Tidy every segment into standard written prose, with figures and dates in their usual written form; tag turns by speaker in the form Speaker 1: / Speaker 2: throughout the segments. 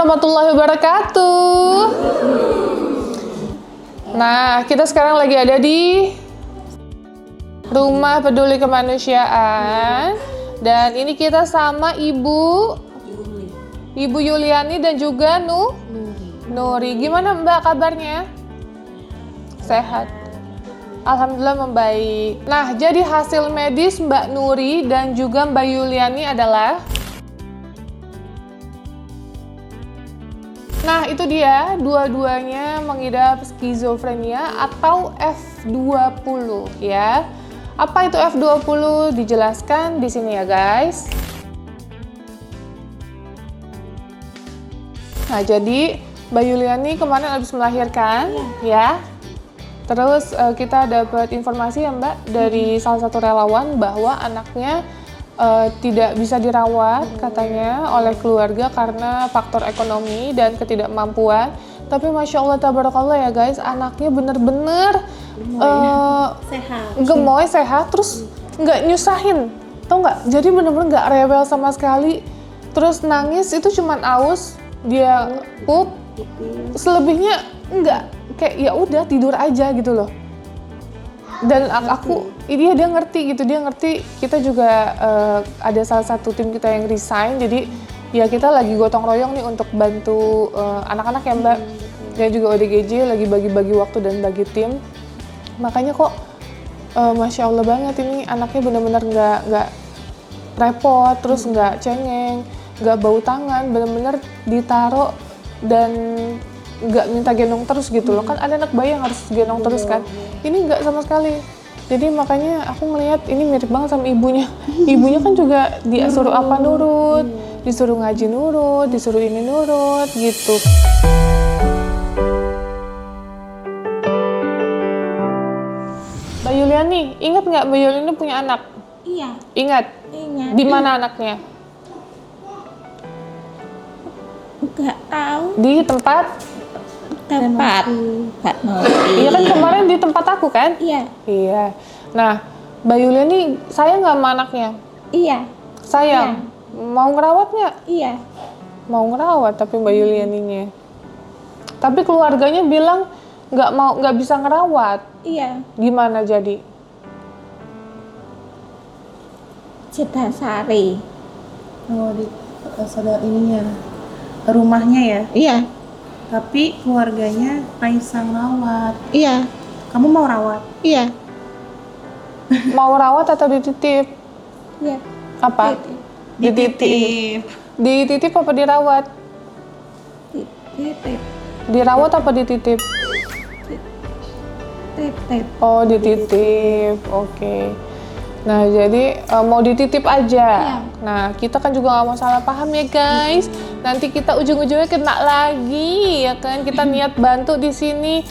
Speaker 1: warahmatullahi wabarakatuh. Nah, kita sekarang lagi ada di Rumah Peduli Kemanusiaan. Dan ini kita sama Ibu Yuliani dan juga Nuri. Gimana Mbak kabarnya? Sehat? Alhamdulillah membaik. Nah, jadi hasil medis Mbak Nuri dan juga Mbak Yuliani adalah nah, itu dia, dua-duanya mengidap skizofrenia atau F20 ya. Apa itu F20? Dijelaskan di sini ya, guys. Nah, jadi Mbak Yuliani kemarin habis melahirkan ya. Terus kita dapat informasi ya, Mbak, dari salah satu relawan bahwa anaknya tidak bisa dirawat katanya oleh keluarga karena faktor ekonomi dan ketidakmampuan. Tapi Masya Allah tabarakallah ya guys, anaknya bener-bener gemoy, sehat, terus nggak nyusahin, tau nggak? Jadi bener-bener nggak rewel sama sekali. Terus nangis itu cuman aus, dia pup, selebihnya nggak, kayak ya udah tidur aja gitu loh. Dan aku, dia ngerti gitu, kita juga ada salah satu tim kita yang resign, jadi ya kita lagi gotong royong nih untuk bantu anak-anak ya Mbak. Dan juga ODGJ lagi bagi-bagi waktu dan bagi tim. Makanya kok Masya Allah banget ini anaknya benar-benar nggak repot, terus nggak cengeng, nggak bau tangan, benar-benar ditaruh dan nggak minta gendong terus gitu loh. Kan ada anak bayi yang harus gendong terus kan, ini nggak sama sekali. Jadi makanya aku ngelihat ini mirip banget sama ibunya. Ibunya kan juga disuruh apa nurut, disuruh ngaji nurut, disuruh ini nurut gitu. Mbak Yuliani, ingat nggak Mbak Yuliani punya anak?
Speaker 2: Iya.
Speaker 1: Ingat?
Speaker 2: Ingat.
Speaker 1: Di mana anaknya?
Speaker 2: Nggak tahu.
Speaker 1: Di tempat
Speaker 2: Pak Nuri.
Speaker 1: Iya kan kemarin di tempat aku kan?
Speaker 2: Iya.
Speaker 1: Iya. Nah, Mbak Yuliani sayang nggak sama anaknya?
Speaker 2: Iya.
Speaker 1: Sayang. Mau ngerawat nggak?
Speaker 2: Iya.
Speaker 1: Mau ngerawat tapi Mbak Yulianinya. Tapi keluarganya bilang nggak bisa ngerawat.
Speaker 2: Iya.
Speaker 1: Gimana jadi?
Speaker 2: Citasari.
Speaker 3: Oh, di saudara ininya, rumahnya ya?
Speaker 2: Iya.
Speaker 3: Tapi keluarganya Raisa ngerawat.
Speaker 2: Iya.
Speaker 3: Kamu mau rawat?
Speaker 2: Iya.
Speaker 1: Mau rawat atau dititip?
Speaker 2: Iya.
Speaker 1: Apa?
Speaker 3: Dititip.
Speaker 1: Dititip apa dirawat?
Speaker 2: Titip.
Speaker 1: Dirawat apa dititip?
Speaker 2: Titip.
Speaker 1: Oh, dititip. Oke. Nah, jadi mau dititip aja.
Speaker 2: Iya.
Speaker 1: Nah, kita kan juga nggak mau salah paham ya guys. Nanti kita ujung-ujungnya kena lagi, ya kan? Kita niat bantu di sini,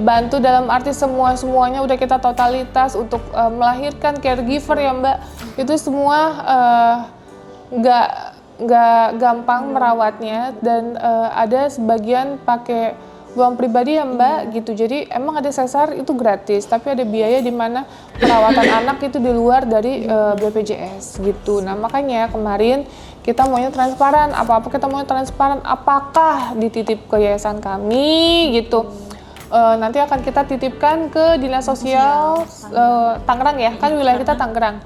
Speaker 1: bantu dalam arti semuanya udah kita totalitas untuk melahirkan caregiver ya Mbak. Itu semua nggak gampang merawatnya dan ada sebagian pakai uang pribadi ya Mbak gitu. Jadi emang ada sesar itu gratis, tapi ada biaya di mana perawatan anak itu di luar dari BPJS gitu. Nah makanya kemarin kita maunya transparan, apa-apa kita maunya transparan. Apakah dititip ke yayasan kami gitu? Nanti akan kita titipkan ke Dinas Sosial Tangerang ya, kan wilayah kita Tangerang.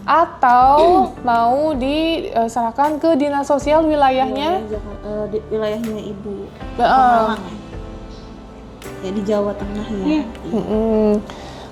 Speaker 1: Atau mau diserahkan ke Dinas Sosial wilayahnya?
Speaker 3: Wilayahnya Ibu. Ya di Jawa Tengah ya.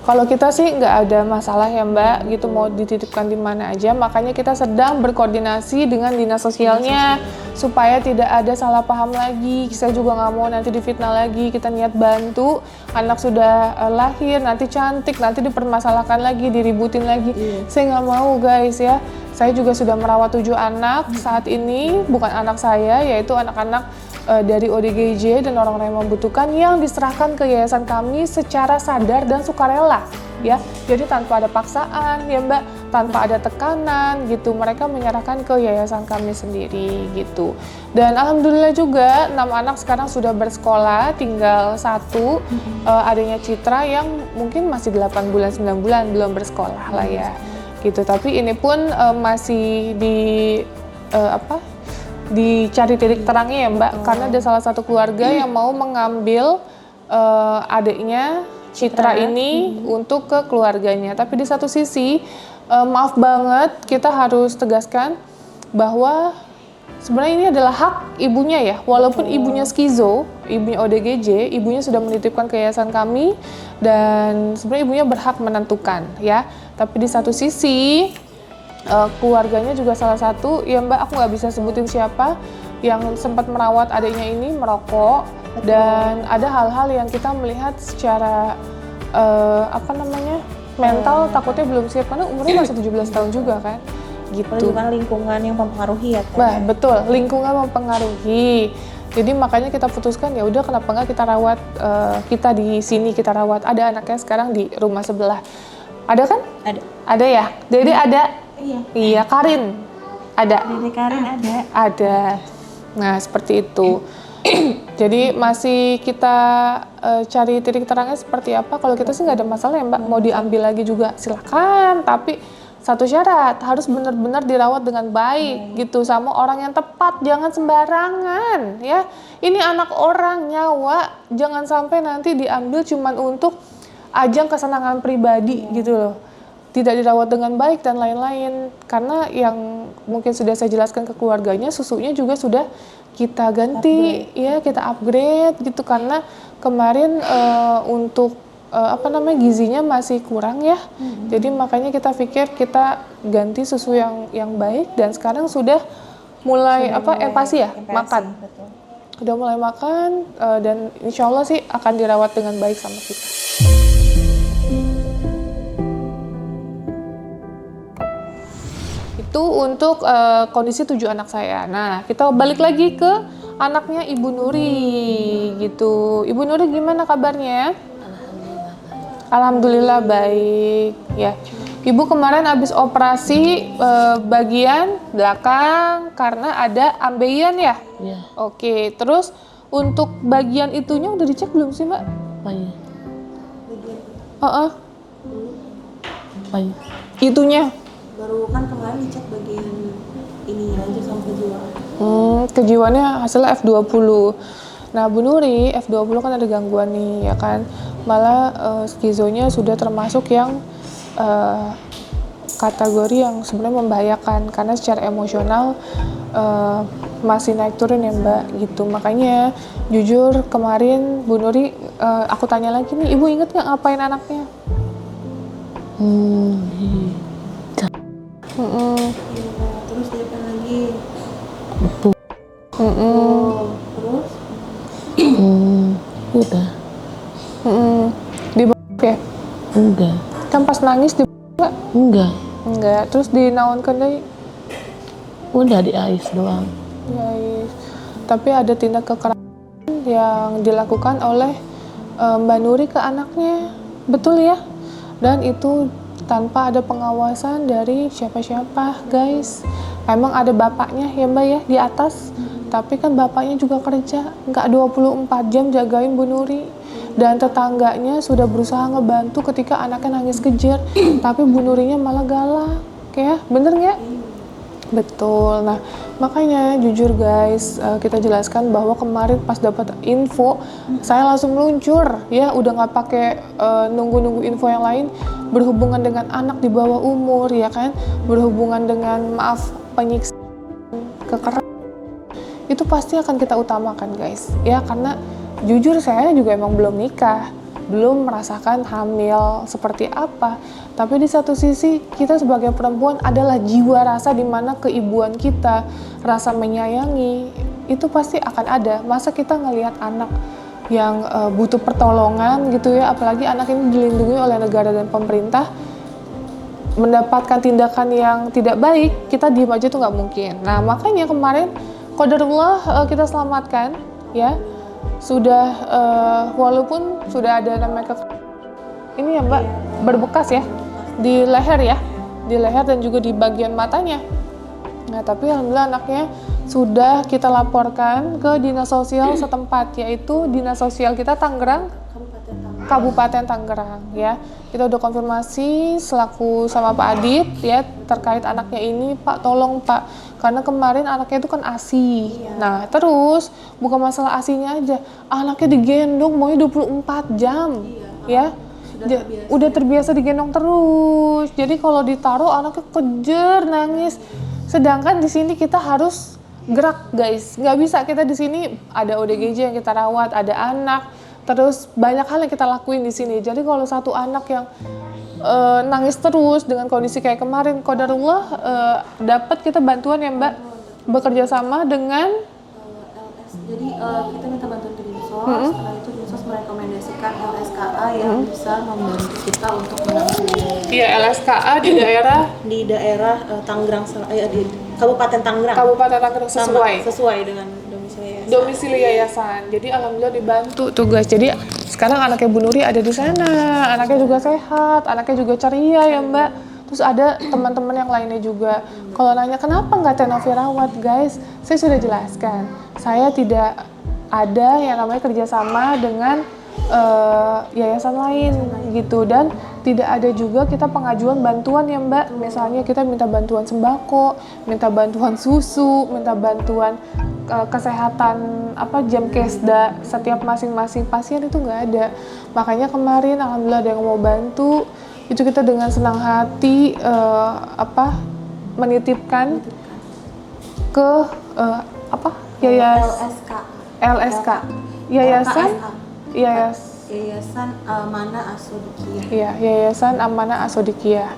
Speaker 1: Kalau kita sih nggak ada masalah ya Mbak, gitu mau dititipkan di mana aja. Makanya kita sedang berkoordinasi dengan dinas sosialnya supaya tidak ada salah paham lagi. Saya juga nggak mau nanti difitnah lagi. Kita niat bantu, anak sudah lahir, nanti cantik, nanti dipermasalahkan lagi, diributin lagi. Saya nggak mau guys ya. Saya juga sudah merawat 7 anak saat ini, bukan anak saya, yaitu anak-anak dari ODGJ dan orang-orang yang membutuhkan yang diserahkan ke yayasan kami secara sadar dan sukarela ya. Jadi tanpa ada paksaan ya Mbak, tanpa ada tekanan gitu. Mereka menyerahkan ke yayasan kami sendiri gitu. Dan alhamdulillah juga 6 anak sekarang sudah bersekolah, tinggal 1 adanya Citra yang mungkin masih 8 bulan 9 bulan belum bersekolah lah ya. Gitu. Tapi ini pun masih dicari titik terangnya ya Mbak, karena ada salah satu keluarga yang mau mengambil adiknya Citra ini untuk ke keluarganya. Tapi di satu sisi maaf banget kita harus tegaskan bahwa sebenarnya ini adalah hak ibunya ya, walaupun ibunya skizo, ibunya ODGJ, ibunya sudah menitipkan ke yayasan kami dan sebenarnya ibunya berhak menentukan ya. Tapi di satu sisi keluarganya juga salah satu, ya Mbak aku nggak bisa sebutin siapa, yang sempat merawat adiknya ini merokok dan ada hal-hal yang kita melihat secara mental takutnya belum siap karena umurnya masih 17 tahun juga kan. Gitu.
Speaker 3: Juga lingkungan yang mempengaruhi ya.
Speaker 1: Bah, betul, lingkungan mempengaruhi. Jadi makanya kita putuskan ya udah kenapa nggak kita rawat, kita di sini kita rawat. Ada anaknya sekarang di rumah sebelah. Ada kan?
Speaker 3: Ada.
Speaker 1: Ada ya? Dede ada?
Speaker 3: Iya.
Speaker 1: Iya, Karin ada?
Speaker 3: Dede Karin ada.
Speaker 1: Ada. Nah, seperti itu. Jadi masih kita cari titik terangnya seperti apa. Kalau kita sih nggak ada masalah ya Mbak, mau diambil lagi juga silakan. Tapi satu syarat, harus benar-benar dirawat dengan baik gitu sama orang yang tepat, jangan sembarangan ya. Ini anak orang, nyawa, jangan sampai nanti diambil cuman untuk ajang kesenangan pribadi gitu loh. Tidak dirawat dengan baik dan lain-lain. Karena yang mungkin sudah saya jelaskan ke keluarganya, susunya juga sudah kita ganti, ya kita upgrade gitu karena kemarin untuk gizinya masih kurang ya. Jadi makanya kita pikir kita ganti susu yang baik dan sekarang sudah mulai empasi ya, makan.
Speaker 3: Betul.
Speaker 1: Udah mulai makan dan insya Allah sih akan dirawat dengan baik sama kita. Itu untuk kondisi 7 anak saya. Nah, kita balik lagi ke anaknya Ibu Nuri gitu. Ibu Nuri gimana kabarnya? Alhamdulillah baik ya. Ibu kemarin habis operasi bagian belakang karena ada ambeien ya?
Speaker 4: Iya.
Speaker 1: Oke, terus untuk bagian itunya udah dicek belum sih Mbak?
Speaker 4: Apanya? Apanya?
Speaker 1: Itunya?
Speaker 3: Baru kan kemarin dicek bagian ini aja sama kejiwaan.
Speaker 1: Kejiwaannya hasilnya F20. Nah Bu Nuri, F20 kan ada gangguan nih ya kan. Malah skizonya sudah termasuk yang kategori yang sebenarnya membahayakan karena secara emosional masih naik turun ya Mbak gitu. Makanya jujur kemarin Bu Nuri aku tanya lagi nih, Ibu inget nggak ngapain anaknya?
Speaker 3: Terus dia apa lagi? Terus?
Speaker 4: Udah.
Speaker 1: Di ya?
Speaker 4: Enggak.
Speaker 1: Kan pas nangis di nggak?
Speaker 4: Enggak.
Speaker 1: Enggak. Terus dinaunkan deh?
Speaker 4: Udah di ais doang.
Speaker 1: Guys, tapi ada tindak kekerasan yang dilakukan oleh Mbak Nuri ke anaknya, betul ya? Dan itu tanpa ada pengawasan dari siapa-siapa, guys. Emang ada bapaknya ya Mbak ya di atas, tapi kan bapaknya juga kerja, nggak 24 jam jagain Bu Nuri. Dan tetangganya sudah berusaha ngebantu ketika anaknya nangis kejer, tapi Bu Nurinya malah galak, ya bener nggak? Betul. Nah, makanya jujur guys, kita jelaskan bahwa kemarin pas dapat info, saya langsung meluncur, ya udah nggak pakai nunggu-nunggu info yang lain, berhubungan dengan anak di bawah umur, ya kan, berhubungan dengan penyiksaan, kekerasan, itu pasti akan kita utamakan guys, ya karena jujur saya juga emang belum nikah, belum merasakan hamil seperti apa. Tapi di satu sisi kita sebagai perempuan adalah jiwa rasa di mana keibuan kita, rasa menyayangi itu pasti akan ada. Masa kita ngelihat anak yang butuh pertolongan gitu ya, apalagi anak ini dilindungi oleh negara dan pemerintah, mendapatkan tindakan yang tidak baik, kita diem aja tuh nggak mungkin. Nah makanya kemarin qadarullah kita selamatkan ya. Sudah walaupun sudah ada namanya ini ya Mbak, berbekas ya di leher ya, di leher dan juga di bagian matanya. Nah tapi alhamdulillah anaknya sudah kita laporkan ke dinas sosial setempat, yaitu dinas sosial kita Tangerang, Kabupaten Tangerang ya. Kita udah konfirmasi selaku sama Pak Adit ya terkait anaknya ini, Pak tolong Pak karena kemarin anaknya itu kan ASI. Nah terus bukan masalah ASInya aja, anaknya digendong maunya 24 jam ya. Udah terbiasa digendong terus, jadi kalau ditaruh anaknya kejer nangis. Sedangkan di sini kita harus gerak guys, nggak bisa kita di sini ada ODGJ yang kita rawat, ada anak, terus banyak hal yang kita lakuin di sini. Jadi kalau satu anak yang nangis terus dengan kondisi kayak kemarin, qadarullah dapat kita bantuan ya Mbak, bekerja sama dengan
Speaker 3: LS. Jadi kita minta bantuan ke Dinsos, setelah itu Dinsos merekomendasikan LSKA yang bisa membantu kita untuk menampung.
Speaker 1: ya LSKA di daerah
Speaker 3: Tangerang, di Kabupaten Tangerang.
Speaker 1: Kabupaten Tangerang
Speaker 3: Sesuai dengan domisili yayasan.
Speaker 1: domisili yayasan. Jadi alhamdulillah dibantu tuh guys. Jadi sekarang anaknya Bu Nuri ada di sana, anaknya juga sehat, anaknya juga ceria ya Mbak. Terus ada teman-teman yang lainnya juga. Kalau nanya kenapa nggak Tenovi rawat guys, saya sudah jelaskan. Saya tidak ada yang namanya kerjasama dengan yayasan lain gitu, dan tidak ada juga kita pengajuan bantuan ya Mbak. Misalnya kita minta bantuan sembako, minta bantuan susu, minta bantuan kesehatan jam kesda setiap masing-masing pasien, itu nggak ada. Makanya kemarin alhamdulillah ada yang mau bantu, itu kita dengan senang hati menitipkan ke LSK
Speaker 3: Yayasan Amanah Asodiqiyah.
Speaker 1: Iya, Yayasan Amanah Asodiqiyah.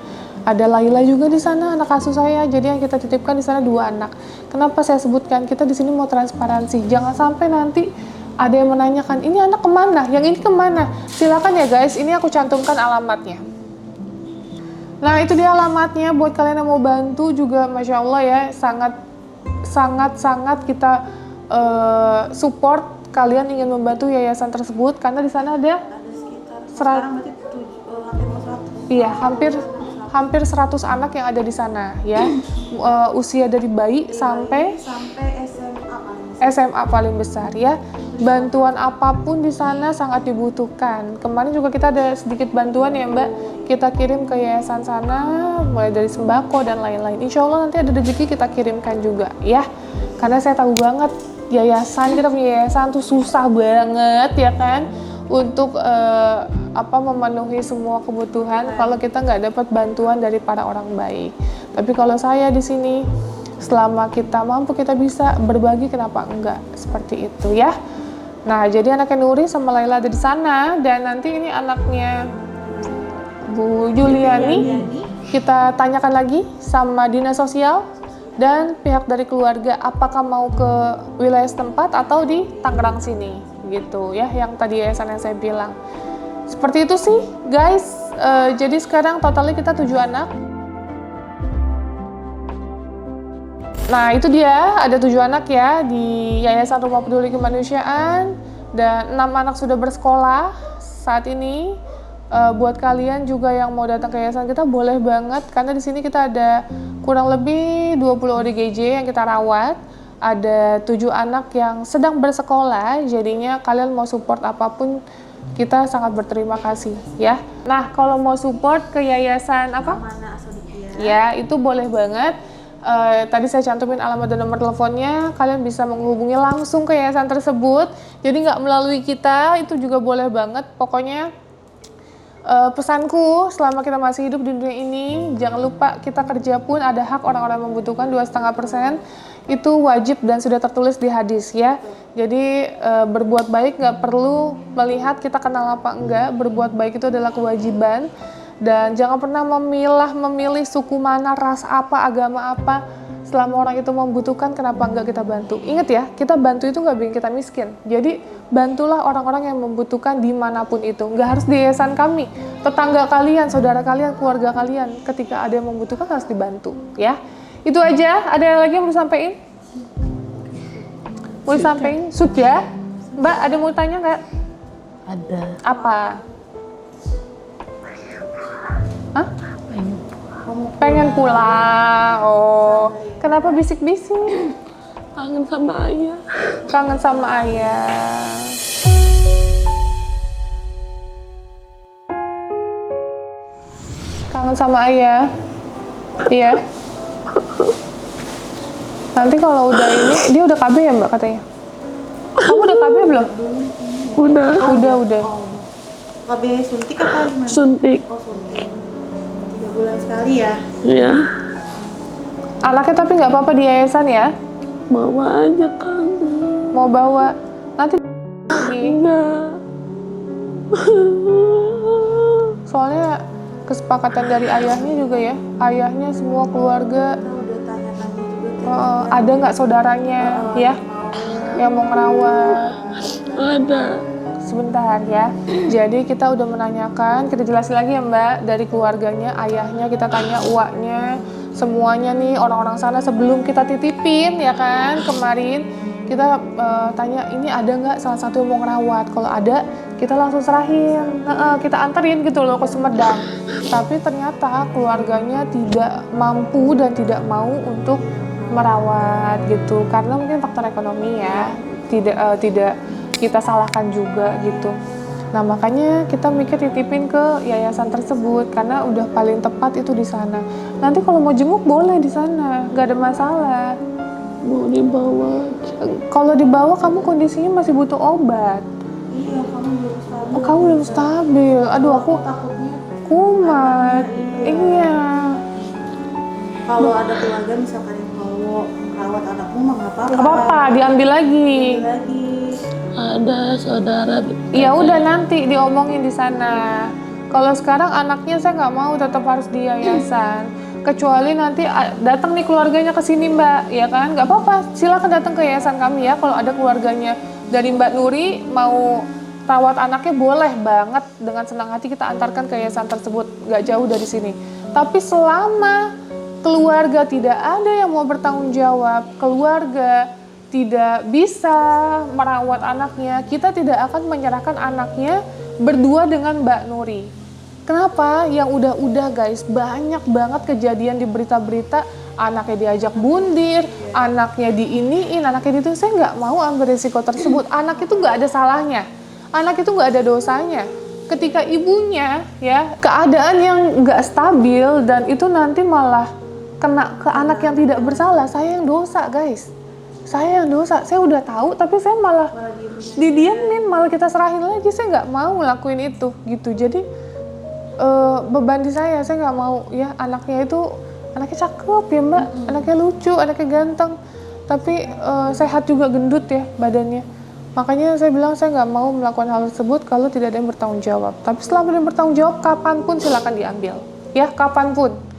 Speaker 1: Ada Laila juga di sana, anak asuh saya. Jadi yang kita titipkan di sana 2 anak. Kenapa saya sebutkan? Kita di sini mau transparansi. Jangan sampai nanti ada yang menanyakan, ini anak kemana? Yang ini kemana? Silakan ya guys, ini aku cantumkan alamatnya. Nah itu dia alamatnya buat kalian yang mau bantu juga, masya Allah ya, sangat kita support kalian ingin membantu yayasan tersebut, karena di sana ada
Speaker 3: Sekarang berarti hampir 100.
Speaker 1: Iya, hampir 100 anak yang ada di sana ya. Usia dari bayi sampai SMA paling besar ya. Bantuan apapun di sana sangat dibutuhkan. Kemarin juga kita ada sedikit bantuan ya Mbak, kita kirim ke yayasan sana, mulai dari sembako dan lain-lain. Insya Allah nanti ada rezeki kita kirimkan juga ya. Karena saya tahu banget kita punya yayasan tuh susah banget ya kan, untuk memenuhi semua kebutuhan kalau kita nggak dapat bantuan dari para orang baik. Tapi kalau saya di sini, selama kita mampu, kita bisa berbagi, kenapa enggak, seperti itu ya. Nah jadi anaknya Nuri sama Laila ada di sana, dan nanti ini anaknya Bu Juliani kita tanyakan lagi sama dinas sosial dan pihak dari keluarga apakah mau ke wilayah setempat atau di Tangerang sini gitu ya, yang tadi yayasan yang saya bilang. Seperti itu sih guys. Jadi sekarang totalnya kita 7 anak. Nah itu dia, ada 7 anak ya di Yayasan Rumah Peduli Kemanusiaan, dan 6 anak sudah bersekolah saat ini. Buat kalian juga yang mau datang ke yayasan kita boleh banget, karena di sini kita ada kurang lebih 20 ODGJ yang kita rawat. Ada 7 anak yang sedang bersekolah, jadinya kalian mau support apapun kita sangat berterima kasih ya. Nah kalau mau support ke yayasan
Speaker 3: Amanah Asodiqiyah
Speaker 1: ya, itu boleh banget. Tadi saya cantumin alamat dan nomor teleponnya, kalian bisa menghubungi langsung ke yayasan tersebut, jadi nggak melalui kita, itu juga boleh banget. Pokoknya pesanku selama kita masih hidup di dunia ini, jangan lupa kita kerja pun ada hak orang-orang yang membutuhkan 2,5%, itu wajib dan sudah tertulis di hadis ya. Jadi berbuat baik nggak perlu melihat kita kenal apa enggak, berbuat baik itu adalah kewajiban. Dan jangan pernah memilih suku mana, ras apa, agama apa. Selama orang itu membutuhkan, kenapa enggak kita bantu? Ingat ya, kita bantu itu nggak bikin kita miskin. Jadi bantulah orang-orang yang membutuhkan dimanapun itu. Nggak harus di yayasan kami, tetangga kalian, saudara kalian, keluarga kalian. Ketika ada yang membutuhkan harus dibantu ya. Itu aja. Ada yang lagi yang mau disampaikan? Mau disampaikan? Sudah? Mbak, ada mau tanya nggak?
Speaker 4: Ada.
Speaker 1: Apa? Hah? Pengen pulang. Oh, kenapa bisik-bisik?
Speaker 4: Kangen sama ayah.
Speaker 1: Kangen sama ayah. Kangen sama ayah. Iya. Nanti kalau udah ini, dia udah KB ya Mbak katanya? Kamu udah KB belum?
Speaker 4: Udah.
Speaker 1: Udah.
Speaker 3: KB suntik apa gimana?
Speaker 4: Suntik.
Speaker 3: Oh suntik. 3 bulan sekali ya?
Speaker 4: Ya.
Speaker 1: Anaknya tapi nggak apa-apa di yayasan ya?
Speaker 4: Bawa aja kan.
Speaker 1: Mau bawa? Nanti lagi.
Speaker 4: Enggak.
Speaker 1: Soalnya kesepakatan dari ayahnya juga ya. Ayahnya semua keluarga.
Speaker 3: Kita udah tanya-tanya juga.
Speaker 1: Ada nggak saudaranya ya? Yang mau ngerawat?
Speaker 4: Ada.
Speaker 1: Sebentar ya. Jadi kita udah menanyakan, kita jelasin lagi ya Mbak, dari keluarganya, ayahnya, kita tanya uaknya, semuanya nih orang-orang sana sebelum kita titipin ya kan kemarin. Kita tanya ini ada nggak salah satu yang mau ngerawat. Kalau ada, kita langsung serahin, kita anterin gitu loh ke Sumedang. Tapi ternyata keluarganya tidak mampu dan tidak mau untuk merawat gitu, karena mungkin faktor ekonomi ya. Tidak kita salahkan juga gitu. Nah makanya kita mikir titipin ke yayasan tersebut karena udah paling tepat itu di sana. Nanti kalau mau jenguk boleh di sana, nggak ada masalah.
Speaker 4: Mau dibawa.
Speaker 1: Kalau dibawa kamu kondisinya masih butuh obat.
Speaker 3: Iya, kamu belum stabil.
Speaker 1: Oh, kamu belum stabil. Aduh aku
Speaker 3: Takutnya
Speaker 1: kumat. Iya.
Speaker 3: kalau ada keluarga misalkan yang mau merawat anakmu mah nggak apa-apa.
Speaker 1: Gak apa-apa, diambil lagi.
Speaker 3: Lagi.
Speaker 4: Ada saudara.
Speaker 1: Ya udah nanti diomongin di sana. Kalau sekarang anaknya saya nggak mau, tetap harus di yayasan. Kecuali nanti datang nih keluarganya ke sini Mbak, ya kan? Nggak apa-apa, silakan datang ke yayasan kami ya. Kalau ada keluarganya dari Mbak Nuri mau rawat anaknya boleh banget, dengan senang hati kita antarkan ke yayasan tersebut, nggak jauh dari sini. Tapi selama keluarga tidak ada yang mau bertanggung jawab, keluarga tidak bisa merawat anaknya, kita tidak akan menyerahkan anaknya berdua dengan Mbak Nuri. Kenapa? Yang udah-udah guys, banyak banget kejadian di berita-berita, anaknya diajak bundir, anaknya diiniin, anaknya itu. Saya nggak mau ambil risiko tersebut. Anak itu nggak ada salahnya, anak itu nggak ada dosanya. Ketika ibunya ya keadaan yang nggak stabil dan itu nanti malah kena ke anak yang tidak bersalah, saya yang dosa guys. Saya yang dosa, saya udah tahu tapi saya malah didiamin, malah kita serahin lagi. Saya nggak mau ngelakuin itu gitu. Jadi beban di saya nggak mau ya. Anaknya cakep ya Mbak, anaknya lucu, anaknya ganteng, tapi sehat juga, gendut ya badannya. Makanya saya bilang saya nggak mau melakukan hal tersebut kalau tidak ada yang bertanggung jawab. Tapi setelah ada yang bertanggung jawab, kapanpun silakan diambil ya, kapanpun.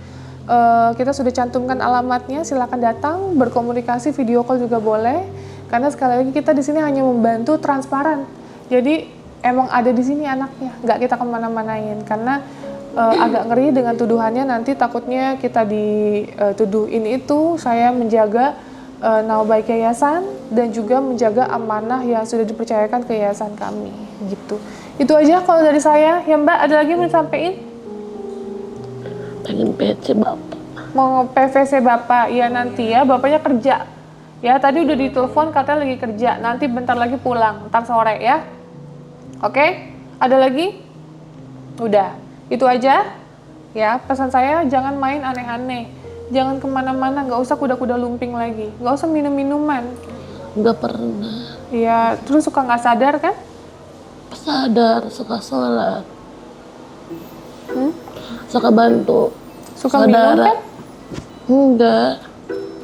Speaker 1: Kita sudah cantumkan alamatnya, silakan datang, berkomunikasi, video call juga boleh. Karena sekali lagi kita di sini hanya membantu transparan. Jadi emang ada di sini anaknya, nggak kita kemana-manain. Karena agak ngeri dengan tuduhannya, nanti takutnya kita dituduh ini itu. Saya menjaga nama baik yayasan dan juga menjaga amanah yang sudah dipercayakan ke yayasan kami. Gitu. Itu aja kalau dari saya. Ya Mbak, ada lagi yang mau disampaikan?
Speaker 4: Pengen PC Bapak.
Speaker 1: Mau PVC Bapak, ya nanti ya, Bapaknya kerja. Ya, tadi udah ditelepon katanya lagi kerja, nanti bentar lagi pulang, ntar sore ya. Oke? Ada lagi? Udah, itu aja. Ya, pesan saya jangan main aneh-aneh. Jangan kemana-mana, nggak usah kuda-kuda lumping lagi. Nggak usah minum-minuman.
Speaker 4: Nggak pernah.
Speaker 1: Ya, terus suka nggak sadar kan?
Speaker 4: Sadar, suka sholat. Suka bantu
Speaker 1: Suka minum kan?
Speaker 4: Enggak.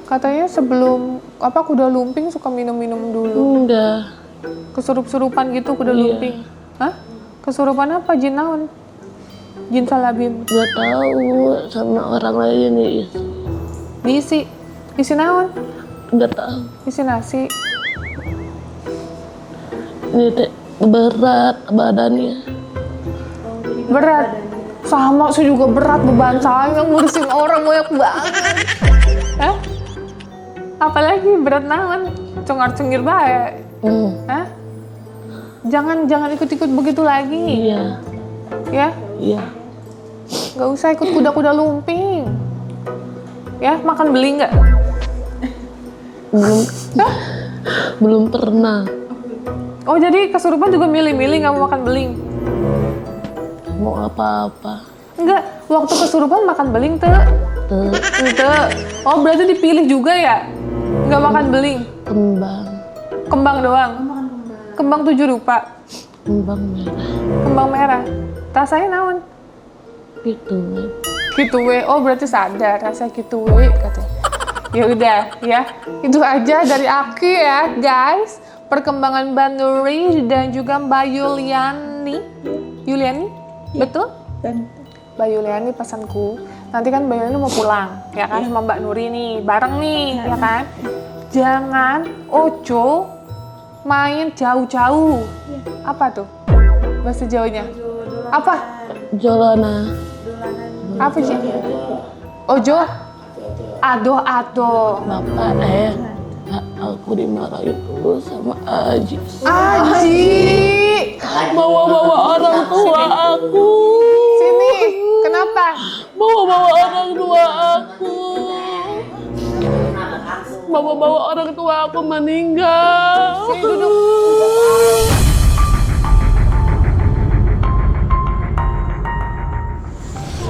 Speaker 1: Katanya sebelum kuda lumping suka minum-minum dulu.
Speaker 4: Enggak.
Speaker 1: Kesurup-surupan gitu kuda
Speaker 4: Iya.
Speaker 1: lumping. Hah? Kesurupan apa? Jin naon? Jin salabim.
Speaker 4: Gak tahu sama orang lain nih.
Speaker 1: Diisi. Isi naon?
Speaker 4: Gak tahu.
Speaker 1: Isi nasi.
Speaker 4: Ini berat badannya.
Speaker 1: Berat. Sama, saya juga berat, beban saya ngurusin orang banyak banget. Hah? Apalagi berat naon? Cengar-cengir bae. Hah? Jangan ikut-ikut begitu lagi.
Speaker 4: Iya.
Speaker 1: Ya?
Speaker 4: Iya.
Speaker 1: Nggak usah ikut kuda-kuda lumping. Ya, makan beling nggak?
Speaker 4: Belum pernah.
Speaker 1: Oh, jadi kesurupan juga milih-milih nggak mau makan beling?
Speaker 4: Mau apa-apa.
Speaker 1: Enggak, waktu kesurupan makan beling tuh. Tuh. Oh, berarti dipilih juga ya? Nggak makan beling,
Speaker 4: Kembang.
Speaker 1: kembang doang. Kembang 7 rupa,
Speaker 4: Kembang merah.
Speaker 1: kembang merah. Rasanya naon?
Speaker 4: Gitu.
Speaker 1: Gitu we. Oh berarti sadar rasanya gitu we katanya. Ya udah ya, itu aja dari Aki ya guys. Perkembangan Mbak Nuri dan juga Mbak Yuliani. Yuliani? Betul?
Speaker 2: Dan
Speaker 1: Mbak Yuliani pesanku. Nanti kan Mbak Yuliani mau pulang, ya kan sama Mbak Nuri nih, bareng nih, ya kan? Jangan ojo main jauh-jauh. Apa tuh bahasa Jawanya? Apa?
Speaker 4: Jolana.
Speaker 1: Apa sih? Ojo? Adoh-adoh.
Speaker 4: Bapak aku dimarahin dulu sama Aji.
Speaker 1: Aji!
Speaker 4: Bawa-bawa orang tua aku.
Speaker 1: Sini, kenapa?
Speaker 4: Bawa-bawa orang tua aku. Bawa-bawa orang tua aku meninggal.
Speaker 1: Sini duduk.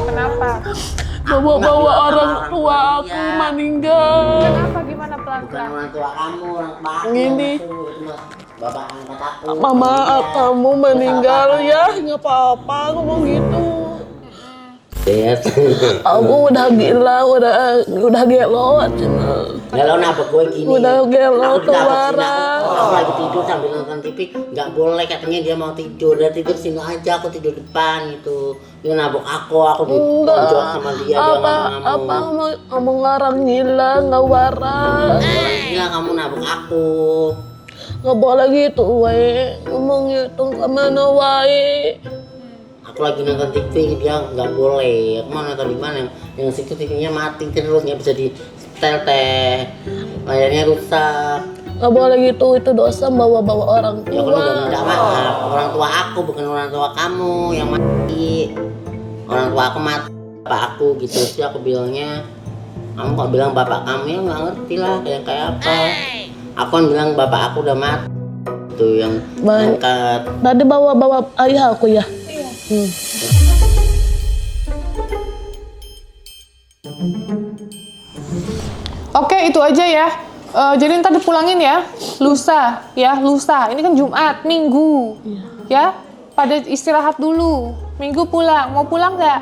Speaker 1: Kenapa?
Speaker 4: Bawa-bawa orang tua aku meninggal.
Speaker 1: Kenapa? Gimana
Speaker 5: Bukan
Speaker 1: pelan-pelan?
Speaker 5: orang tua kamu, orang tua aku.
Speaker 4: Gini.
Speaker 5: Itu mah bapak angkat aku.
Speaker 4: Mama, kamu meninggal ya, nggak apa-apa ngomong gitu.
Speaker 5: Yes.
Speaker 4: Aku udah gila, udah gelo, cina.
Speaker 5: Kalau napa gue gini?
Speaker 4: Udah gelo
Speaker 5: Aku
Speaker 4: tuh
Speaker 5: dapat sini,
Speaker 4: marah.
Speaker 5: aku lagi tidur sambil nonton TV, nggak boleh katanya dia mau tidur. Dia tidur sini aja, aku tidur depan gitu. Dia nabok aku ditonjok sama dia nggak mau.
Speaker 4: Ngomong ngarang gila, nggak waras.
Speaker 5: Orang gila kamu nabok aku.
Speaker 4: Nggak boleh gitu, wae. Ngomong gitu kemana wae.
Speaker 5: Aku lagi nonton TV, dia nggak boleh. Aku mau nonton di mana? Yang situ TV-nya mati terus, nggak bisa di setel teh. Layarnya rusak.
Speaker 4: Nggak boleh gitu, itu dosa bawa-bawa orang
Speaker 5: Ya kalau udah
Speaker 4: tua.
Speaker 5: minta maaf, orang tua aku bukan orang tua kamu yang mati. Orang tua aku mati, bapak aku gitu sih aku bilangnya. Kamu kok bilang bapak kamu ya nggak ngerti lah kayak apa. Aku kan bilang bapak aku udah mati. Itu yang
Speaker 4: Baik.
Speaker 5: angkat.
Speaker 4: Tadi bawa-bawa ayah aku ya.
Speaker 1: Oke, itu aja ya. Jadi ntar dipulangin ya, lusa ya, lusa. Ini kan Jumat, Minggu, ya. Pada istirahat dulu. Minggu pulang. Mau pulang nggak?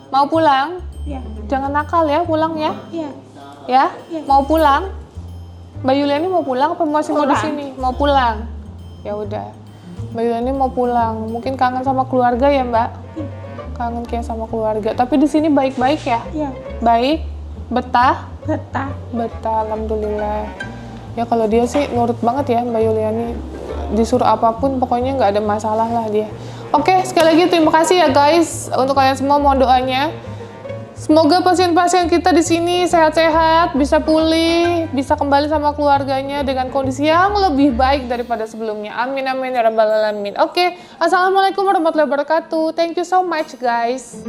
Speaker 1: Mau pulang?
Speaker 2: ya,
Speaker 1: Jangan nakal ya, pulang ya.
Speaker 2: ya,
Speaker 1: Ya, mau pulang? Mbak Yuliani mau pulang apa masih mau di
Speaker 2: Pulang.
Speaker 1: sini? Mau pulang. Ya udah. Mbak Yuliani mau pulang. Mungkin kangen sama keluarga ya, Mbak? Kangen kayak sama keluarga. Tapi di sini baik-baik ya?
Speaker 2: ya,
Speaker 1: Baik. Betah?
Speaker 2: betah.
Speaker 1: Betah, alhamdulillah. Ya kalau dia sih nurut banget ya Mbak Yuliani. Disuruh apapun pokoknya nggak ada masalah lah dia. Oke, sekali lagi terima kasih ya guys untuk kalian semua, mohon doanya. Semoga pasien-pasien kita di sini sehat-sehat, bisa pulih, bisa kembali sama keluarganya dengan kondisi yang lebih baik daripada sebelumnya. Amin amin ya rabbal alamin. Oke, assalamualaikum warahmatullahi wabarakatuh. Thank you so much guys.